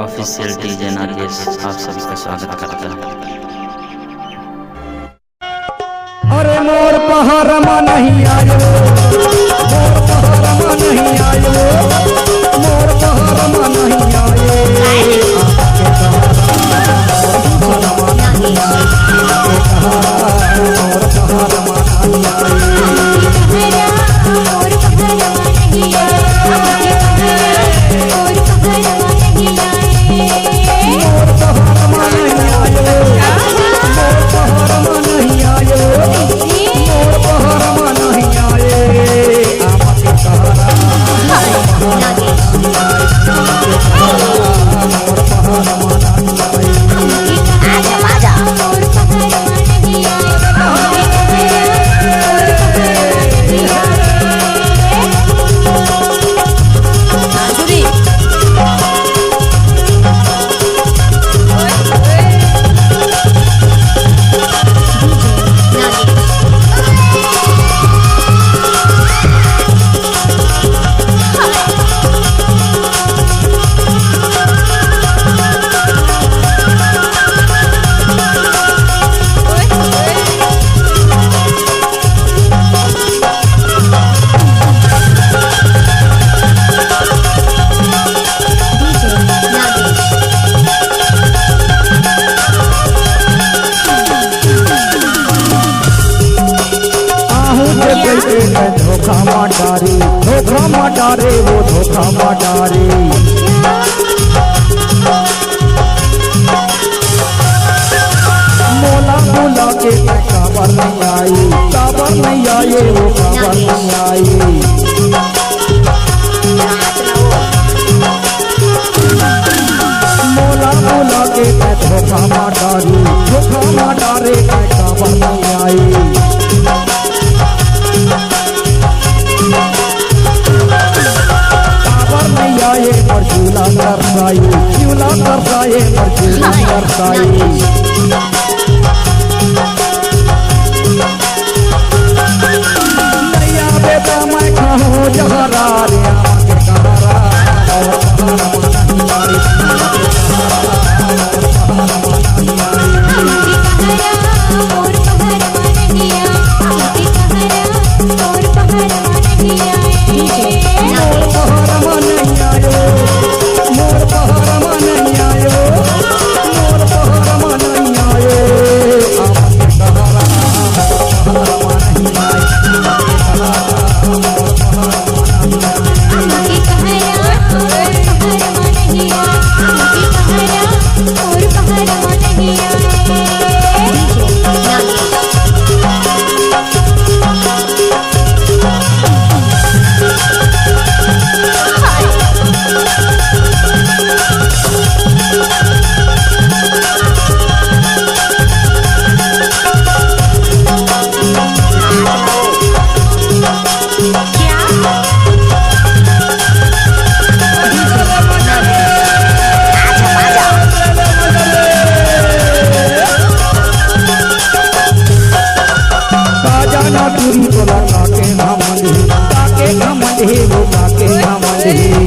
Official DJ Nagesh आप सभी का स्वागत करता है। अरे मोर पहाड़मा नहीं आयो, मोर पहाड़मा नहीं आयो, मोर पहाड़मा नहीं आयो, आपके पहाड़मा नहीं आयो, मोर पहाड़मा नहीं आयो। धोखा मारे वो धोखा मारे मोला मोला के काबर नहीं आई, काबर नहीं आए वो काबर नहीं आई। मोला मोला के धोखा मारे काबर नहीं आई। पर झूला करसाई, झूला करसाए पर झूला करसाई। नैया बेटा मैं खाऊं जहरा रे आके कहारा काके घमंड वो काके घमंड